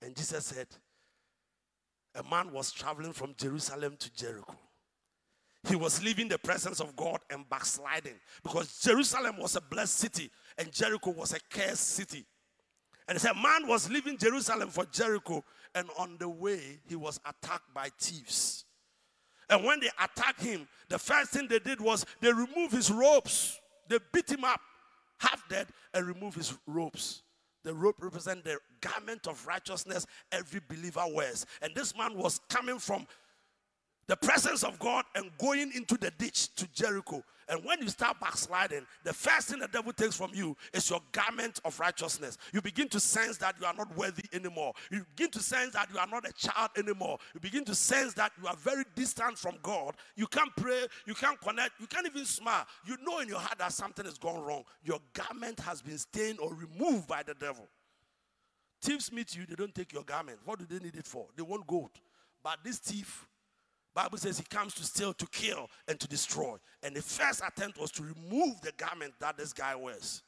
And Jesus said, a man was traveling from Jerusalem to Jericho. He was leaving the presence of God and backsliding because Jerusalem was a blessed city and Jericho was a cursed city. And he said, man was leaving Jerusalem for Jericho, and on the way, he was attacked by thieves. And when they attacked him, the first thing they did was they removed his robes. They beat him up, half dead, and removed his robes. The robe represents the garment of righteousness every believer wears. And this man was coming from the presence of God and going into the ditch to Jericho. And when you start backsliding, the first thing the devil takes from you is your garment of righteousness. You begin to sense that you are not worthy anymore. You begin to sense that you are not a child anymore. You begin to sense that you are very distant from God. You can't pray, you can't connect, you can't even smile. You know in your heart that something has gone wrong. Your garment has been stained or removed by the devil. Thieves meet you, they don't take your garment. What do they need it for? They want gold. But this thief, Bible says he comes to steal, to kill, and to destroy. And the first attempt was to remove the garment that this guy wears.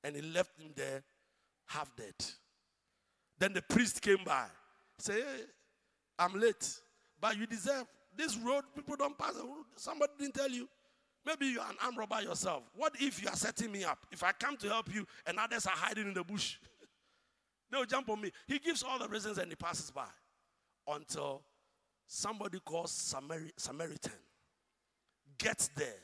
And he left him there half dead. Then the priest came by. Say, hey, I'm late, but you deserve this road. People don't pass. Somebody didn't tell you. Maybe you're an armed robber yourself. What if you are setting me up? If I come to help you and others are hiding in the bush, they'll jump on me. He gives all the reasons and he passes by until somebody called Samaritan gets there.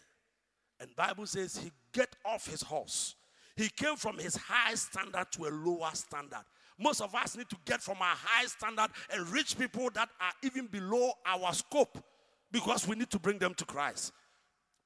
And Bible says he get off his horse. He came from his high standard to a lower standard. Most of us need to get from our high standard and reach people that are even below our scope because we need to bring them to Christ.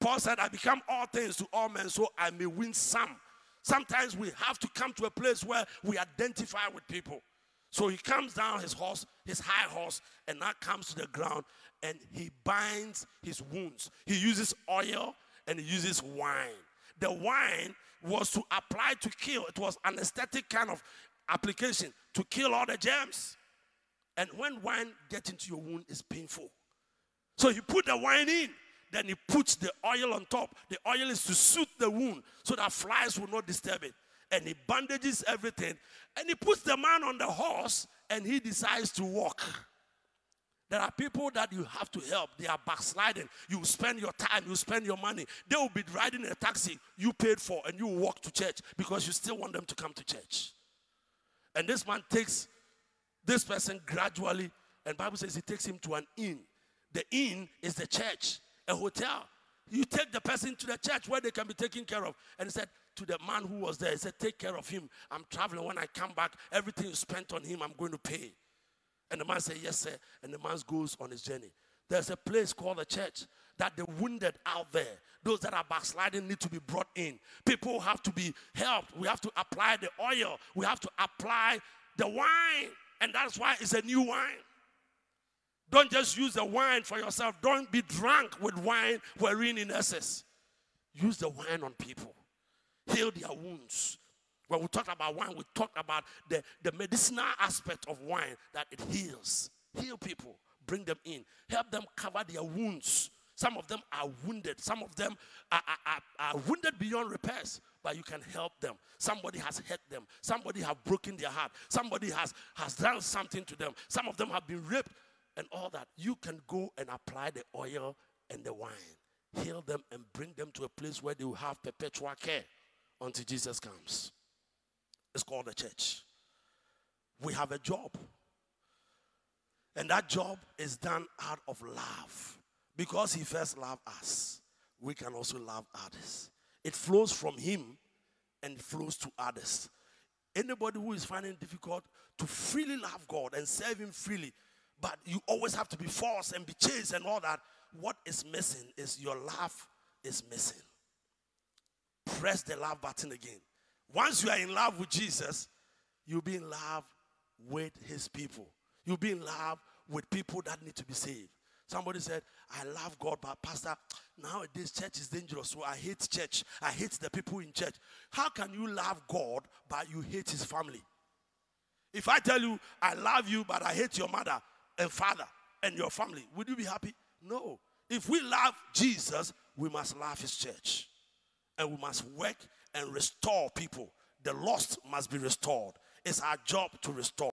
Paul said, I become all things to all men so I may win some. Sometimes we have to come to a place where we identify with people. So he comes down his horse, his high horse, and now comes to the ground, and he binds his wounds. He uses oil and he uses wine. The wine was to apply to kill. It was an aesthetic kind of application to kill all the germs. And when wine gets into your wound, it's painful. So he put the wine in. Then he puts the oil on top. The oil is to soothe the wound so that flies will not disturb it. And he bandages everything. And he puts the man on the horse and he decides to walk. There are people that you have to help. They are backsliding. You spend your time, you spend your money. They will be riding in a taxi you paid for and you walk to church because you still want them to come to church. And this man takes this person gradually, and the Bible says he takes him to an inn. The inn is the church, a hotel. You take the person to the church where they can be taken care of. And he said to the man who was there, he said, take care of him. I'm traveling. When I come back, everything you spent on him, I'm going to pay. And the man said, yes, sir. And the man goes on his journey. There's a place called the church that the wounded out there, those that are backsliding, need to be brought in. People have to be helped. We have to apply the oil. We have to apply the wine. And that's why it's a new wine. Don't just use the wine for yourself. Don't be drunk with wine wherein in excess. Use the wine on people. Heal their wounds. When we talk about wine, we talk about the medicinal aspect of wine, that it heals. Heal people. Bring them in. Help them cover their wounds. Some of them are wounded. Some of them are wounded beyond repairs. But you can help them. Somebody has hurt them. Somebody has broken their heart. Somebody has done something to them. Some of them have been raped. And all that, you can go and apply the oil and the wine. Heal them and bring them to a place where they will have perpetual care until Jesus comes. It's called the church. We have a job. And that job is done out of love. Because he first loved us, we can also love others. It flows from him and it flows to others. Anybody who is finding it difficult to freely love God and serve him freely, but you always have to be forced and be chased and all that, what is missing is your love is missing. Press the love button again. Once you are in love with Jesus, you'll be in love with his people. You'll be in love with people that need to be saved. Somebody said, I love God, but Pastor, nowadays church is dangerous, so I hate church. I hate the people in church. How can you love God, but you hate his family? If I tell you, I love you, but I hate your mother and father and your family, would you be happy? No. If we love Jesus, we must love his church. And we must work and restore people. The lost must be restored. It's our job to restore.